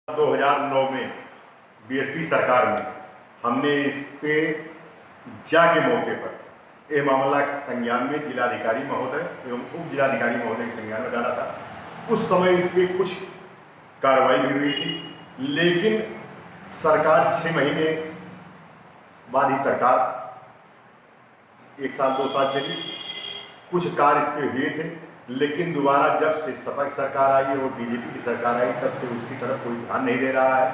2009 में बीएसपी सरकार में हमने इस पे जाके मौके पर ये मामला संज्ञान में जिलाधिकारी महोदय एवं उप जिलाधिकारी महोदय के संज्ञान में डाला था। उस समय इस पर कुछ कार्रवाई भी हुई थी, लेकिन सरकार 6 महीने बाद ही सरकार 1 साल 2 साल चली, कुछ कार्य इस पे हुए थे, लेकिन दोबारा जब से सपा सरकार आई और बीजेपी की सरकार आई तब से उसकी तरफ कोई ध्यान नहीं दे रहा है।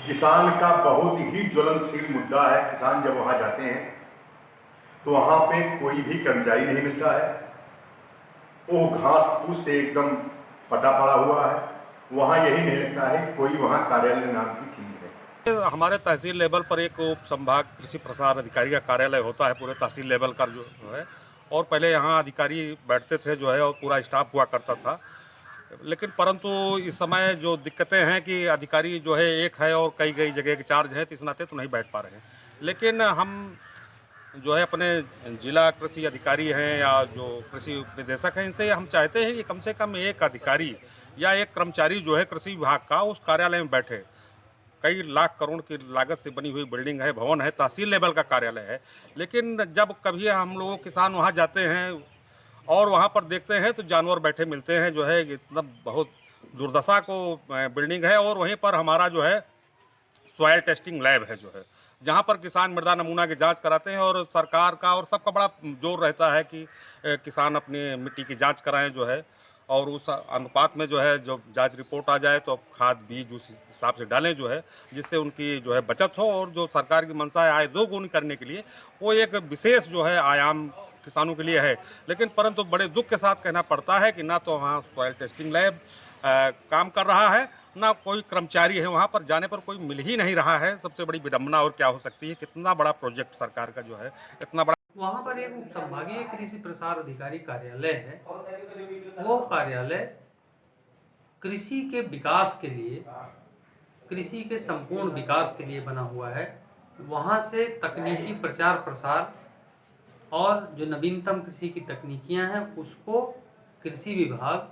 किसान का बहुत ही ज्वलनशील मुद्दा है। किसान जब वहाँ जाते हैं तो वहाँ पे कोई भी कर्मचारी नहीं मिलता है, वो घास फूस से एकदम पटा पड़ा हुआ है। वहाँ यही नहीं लगता है कोई वहाँ कार्यालय नाम की चीज़ है। हमारे तहसील लेवल पर एक उप संभाग कृषि प्रसार अधिकारी का कार्यालय होता है, पूरे तहसील लेवल का जो है, और पहले यहाँ अधिकारी बैठते थे जो है, और पूरा स्टाफ हुआ करता था। लेकिन परंतु इस समय जो दिक्कतें हैं कि अधिकारी जो है एक है और कई जगह के चार्ज हैं, तो इस नाते तो नहीं बैठ पा रहे हैं। लेकिन हम जो है अपने जिला कृषि अधिकारी हैं या जो कृषि निदेशक हैं, इनसे हम चाहते हैं कि कम से कम एक अधिकारी या एक कर्मचारी जो है कृषि विभाग का उस कार्यालय में बैठे। कई लाख करोड़ की लागत से बनी हुई बिल्डिंग है, भवन है, तहसील लेवल का कार्यालय है। लेकिन जब कभी हम लोग किसान वहाँ जाते हैं और वहाँ पर देखते हैं तो जानवर बैठे मिलते हैं, जो है इतना बहुत दुर्दशा को बिल्डिंग है। और वहीं पर हमारा जो है सॉयल टेस्टिंग लैब है, जो है जहाँ पर किसान मृदा नमूना की जांच कराते हैं, और सरकार का और सबका बड़ा जोर रहता है कि किसान अपनी मिट्टी की जांच कराएं जो है, और उस अनुपात में जो है जब जांच रिपोर्ट आ जाए तो खाद बीज उस हिसाब से डालें जो है, जिससे उनकी जो है बचत हो। और जो सरकार की मंशा है आय दोगुनी करने के लिए, वो एक विशेष जो है आयाम किसानों के लिए है। लेकिन परंतु बड़े दुख के साथ कहना पड़ता है कि ना तो वहाँ सॉयल टेस्टिंग लैब काम कर रहा है, ना कोई कर्मचारी है। वहाँ पर जाने पर कोई मिल ही नहीं रहा है। सबसे बड़ी विडंबना और क्या हो सकती है, कितना बड़ा प्रोजेक्ट सरकार का जो है, इतना बड़ा। वहाँ पर एक उप संभागीय कृषि प्रसार अधिकारी कार्यालय है। वो कार्यालय कृषि के विकास के लिए, कृषि के संपूर्ण विकास के लिए बना हुआ है। वहाँ से तकनीकी प्रचार प्रसार और जो नवीनतम कृषि की तकनीकियाँ हैं उसको कृषि विभाग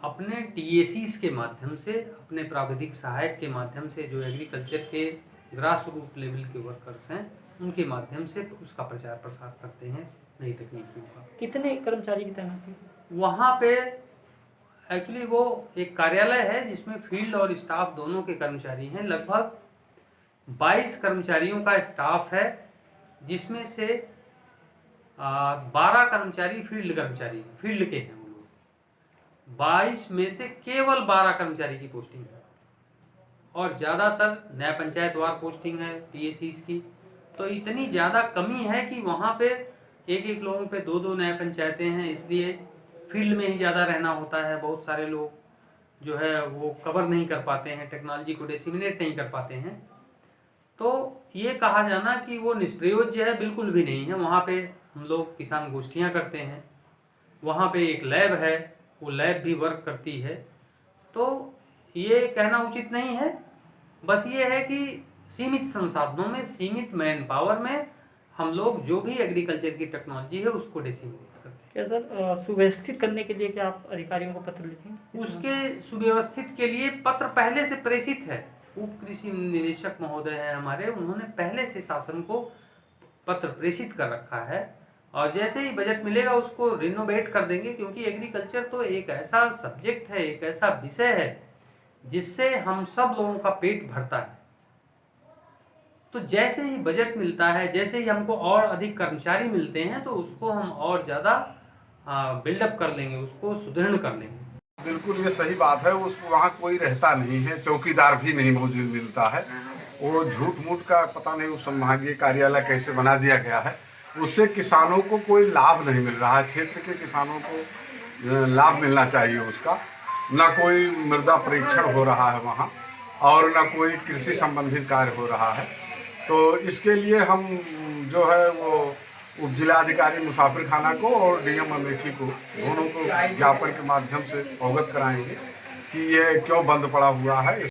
अपने TACs के माध्यम से, अपने प्राविधिक सहायक के माध्यम से, जो एग्रीकल्चर के ग्रास रूट लेवल के वर्कर्स हैं उनके माध्यम से उसका प्रचार प्रसार करते हैं नई तकनीकियों का। कितने कर्मचारी की तैनाती वहाँ पे एक्चुअली वो एक कार्यालय है जिसमें फील्ड और स्टाफ दोनों के कर्मचारी हैं। लगभग 22 कर्मचारियों का स्टाफ है, जिसमें से 12 कर्मचारी फील्ड के हैं। 22 में से केवल 12 कर्मचारी की पोस्टिंग है, और ज़्यादातर न्याय पंचायतवार पोस्टिंग है TACs की। तो इतनी ज़्यादा कमी है कि वहाँ पे एक लोगों पे 2 न्याय पंचायतें हैं, इसलिए फील्ड में ही ज़्यादा रहना होता है। बहुत सारे लोग जो है वो कवर नहीं कर पाते हैं, टेक्नोलॉजी को डिसिमिनेट नहीं कर पाते हैं। तो ये कहा जाना कि वो निष्प्रयोज्य है, बिल्कुल भी नहीं है। वहाँ पे हम लोग किसान गोष्ठियाँ करते हैं। वहाँ पे एक लैब है, वो लैब भी वर्क करती है। तो ये कहना उचित नहीं है। बस ये है कि सीमित संसाधनों में, सीमित मैन पावर में हम लोग जो भी एग्रीकल्चर की टेक्नोलॉजी है उसको डिसिमिनेट करते हैं। क्या सर सुव्यवस्थित करने के लिए क्या आप अधिकारियों को पत्र लिखेंगे? उसके सुव्यवस्थित के लिए पत्र पहले से प्रेषित है। उप कृषि निदेशक महोदय हैं हमारे, उन्होंने पहले से शासन को पत्र प्रेषित कर रखा है, और जैसे ही बजट मिलेगा उसको रिनोवेट कर देंगे। क्योंकि एग्रीकल्चर तो एक ऐसा सब्जेक्ट है, एक ऐसा विषय है जिससे हम सब लोगों का पेट भरता है। तो जैसे ही बजट मिलता है, जैसे ही हमको और अधिक कर्मचारी मिलते हैं, तो उसको हम और ज़्यादा बिल्डअप कर लेंगे, उसको सुदृढ़ कर लेंगे। बिल्कुल ये सही बात है। उसको वहाँ कोई रहता नहीं है, चौकीदार भी नहीं मौजूद मिलता है। वो झूठ मूठ का पता नहीं उस संभागीय कार्यालय कैसे बना दिया गया है, उससे किसानों को कोई लाभ नहीं मिल रहा है। क्षेत्र के किसानों को लाभ मिलना चाहिए उसका। ना कोई मृदा परीक्षण हो रहा है वहाँ, और ना कोई कृषि संबंधित कार्य हो रहा है। तो इसके लिए हम जो है वो उप जिलाधिकारी मुसाफिर खाना को और डीएम अमेठी को, दोनों को ज्ञापन के माध्यम से अवगत कराएंगे कि ये क्यों बंद पड़ा हुआ है।